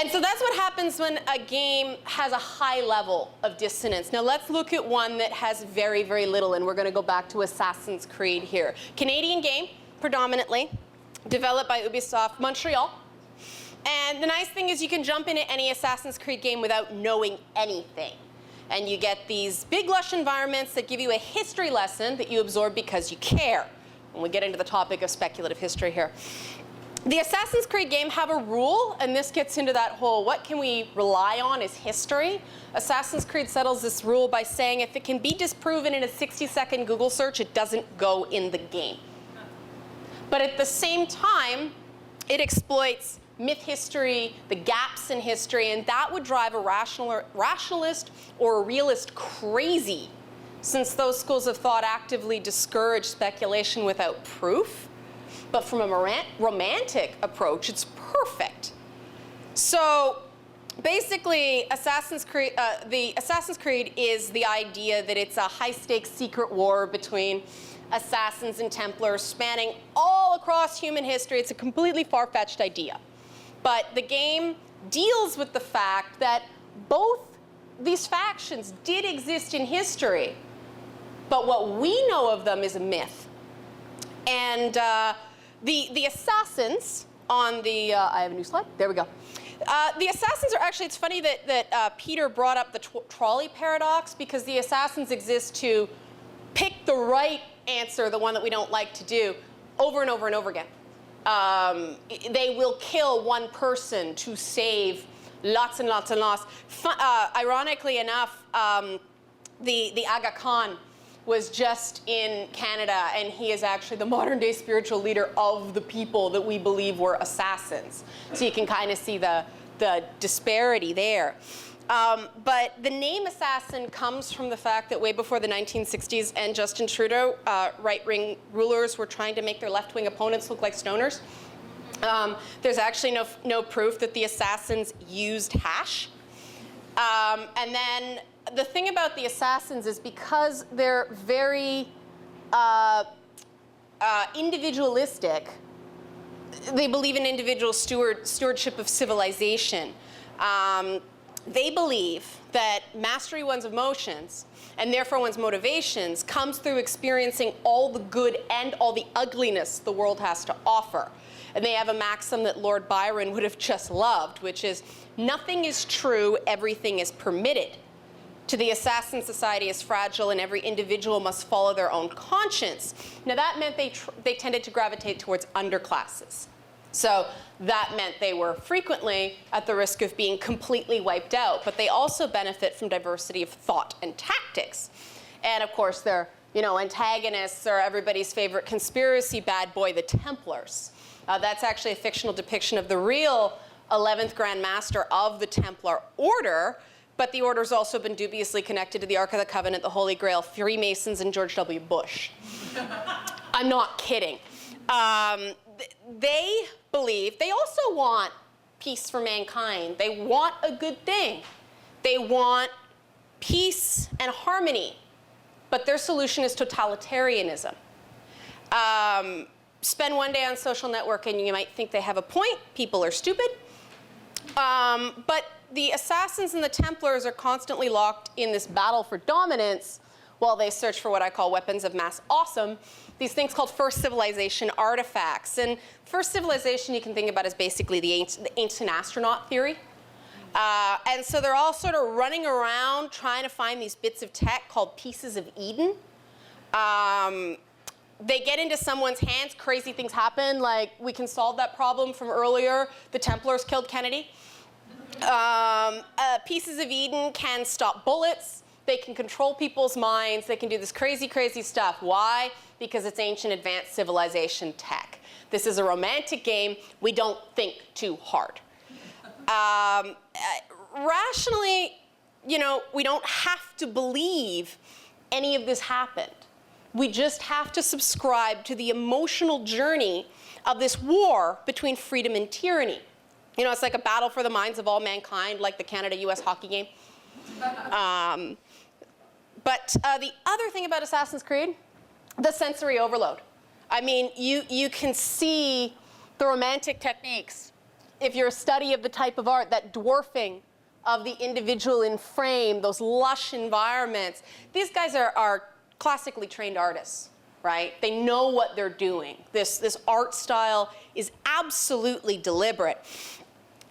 And so that's what happens when a game has a high level of dissonance. Now let's look at one that has very, very little, and we're going to go back to Assassin's Creed here. Canadian game, predominantly, developed by Ubisoft Montreal. And the nice thing is you can jump into any Assassin's Creed game without knowing anything. And you get these big, lush environments that give you a history lesson that you absorb because you care. When we get into the topic of speculative history here. The Assassin's Creed game have a rule, and this gets into that whole what can we rely on as history. Assassin's Creed settles this rule by saying if it can be disproven in a 60-second Google search, it doesn't go in the game. But at the same time, it exploits myth history, the gaps in history, and that would drive a rationalist or a realist crazy, since those schools of thought actively discourage speculation without proof. But from a romantic approach, it's perfect. So basically, the Assassin's Creed is the idea that it's a high-stakes secret war between assassins and Templars spanning all across human history. It's a completely far-fetched idea. But the game deals with the fact that both these factions did exist in history, but what we know of them is a myth. And the assassins on the, I have a new slide, there we go. The assassins are actually, it's funny that Peter brought up the trolley paradox, because the assassins exist to pick the right answer, the one that we don't like to do, over and over and over again. They will kill one person to save lots and lots and lots. Ironically enough, the Aga Khan was just in Canada, and he is actually the modern-day spiritual leader of the people that we believe were assassins. So you can kind of see the disparity there. But the name assassin comes from the fact that way before the 1960s and Justin Trudeau, right-wing rulers were trying to make their left-wing opponents look like stoners. There's actually no proof that the assassins used hash. And then the thing about the assassins is because they're very individualistic, they believe in individual stewardship of civilization. They believe that mastery one's emotions, and therefore one's motivations, comes through experiencing all the good and all the ugliness the world has to offer. And they have a maxim that Lord Byron would have just loved, which is, nothing is true, everything is permitted. To the assassin, society is fragile, and every individual must follow their own conscience. Now that meant they tended to gravitate towards underclasses. So that meant they were frequently at the risk of being completely wiped out, but they also benefit from diversity of thought and tactics. And of course, their antagonists are everybody's favorite conspiracy bad boy, the Templars. That's actually a fictional depiction of the real 11th Grand Master of the Templar Order, but the order's also been dubiously connected to the Ark of the Covenant, the Holy Grail, Freemasons, and George W. Bush. I'm not kidding. They believe, they also want peace for mankind. They want a good thing. They want peace and harmony, but their solution is totalitarianism. Spend one day on social networking and you might think they have a point. People are stupid. But the assassins and the Templars are constantly locked in this battle for dominance while they search for what I call weapons of mass awesome, these things called first civilization artifacts. And first civilization you can think about as basically the ancient astronaut theory. And so they're all sort of running around trying to find these bits of tech called pieces of Eden. They get into someone's hands, crazy things happen, like we can solve that problem from earlier. The Templars killed Kennedy. Pieces of Eden can stop bullets. They can control people's minds. They can do this crazy, crazy stuff. Why? Because it's ancient advanced civilization tech. This is a romantic game. We don't think too hard. Rationally, we don't have to believe any of this happened. We just have to subscribe to the emotional journey of this war between freedom and tyranny. It's like a battle for the minds of all mankind, like the Canada-US hockey game. But the other thing about Assassin's Creed, the sensory overload. I mean, you can see the romantic techniques if you're a study of the type of art, that dwarfing of the individual in frame, those lush environments, these guys are classically trained artists, right? They know what they're doing. This art style is absolutely deliberate.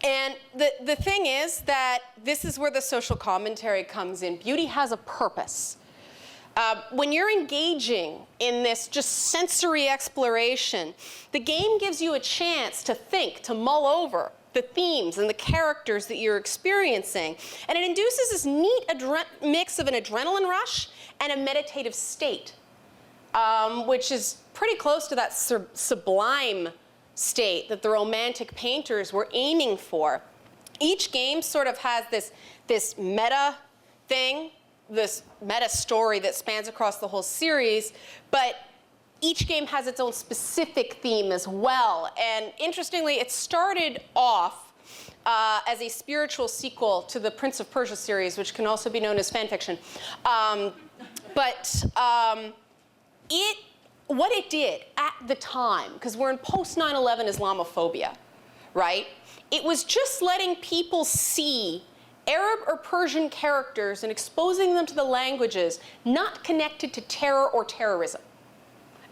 And the thing is that this is where the social commentary comes in. Beauty has a purpose. When you're engaging in this just sensory exploration, the game gives you a chance to think, to mull over the themes and the characters that you're experiencing. And it induces this neat mix of an adrenaline rush and a meditative state, which is pretty close to that sublime state that the Romantic painters were aiming for. Each game sort of has this meta thing, this meta story that spans across the whole series, but each game has its own specific theme as well. And interestingly, it started off as a spiritual sequel to the Prince of Persia series, which can also be known as fan fiction. What it did at the time, because we're in post 9/11 Islamophobia, right? It was just letting people see Arab or Persian characters and exposing them to the languages not connected to terror or terrorism.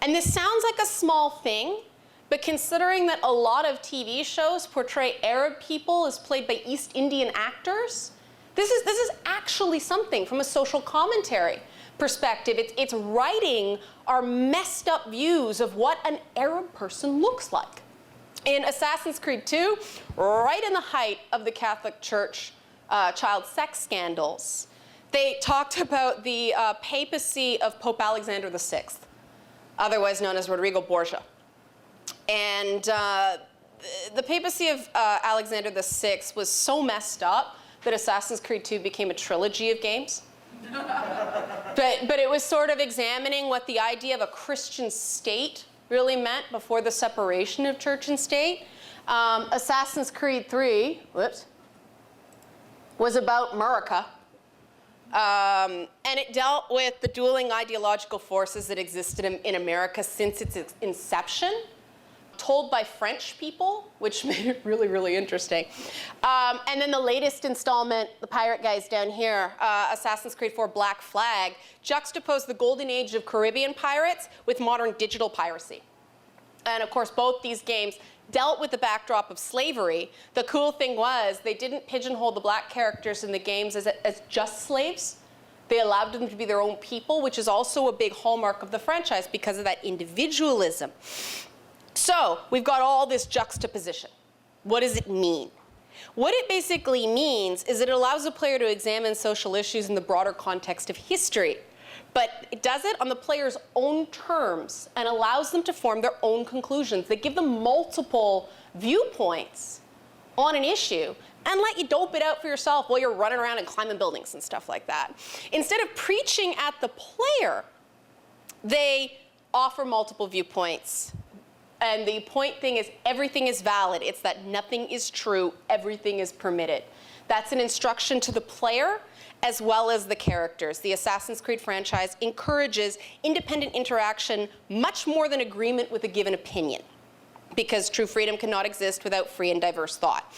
And this sounds like a small thing, but considering that a lot of TV shows portray Arab people as played by East Indian actors, this is actually something from a social commentary perspective. It's writing our messed up views of what an Arab person looks like. In Assassin's Creed 2, right in the height of the Catholic Church child sex scandals, they talked about the papacy of Pope Alexander VI, otherwise known as Rodrigo Borgia. And the papacy of Alexander VI was so messed up that Assassin's Creed 2 became a trilogy of games. But it was sort of examining what the idea of a Christian state really meant before the separation of church and state. Assassin's Creed 3, was about America. And it dealt with the dueling ideological forces that existed in America since its inception, told by French people, which made it really, really interesting. And then the latest installment, the pirate guys down here, Assassin's Creed 4 Black Flag, juxtaposed the golden age of Caribbean pirates with modern digital piracy. And of course, both these games dealt with the backdrop of slavery. The cool thing was they didn't pigeonhole the black characters in the games as just slaves. They allowed them to be their own people, which is also a big hallmark of the franchise because of that individualism. So we've got all this juxtaposition. What does it mean? What it basically means is it allows the player to examine social issues in the broader context of history. But it does it on the player's own terms and allows them to form their own conclusions. They give them multiple viewpoints on an issue and let you dope it out for yourself while you're running around and climbing buildings and stuff like that. Instead of preaching at the player, they offer multiple viewpoints. And the point thing is everything is valid. It's that nothing is true, everything is permitted. That's an instruction to the player as well as the characters. The Assassin's Creed franchise encourages independent interaction much more than agreement with a given opinion, because true freedom cannot exist without free and diverse thought.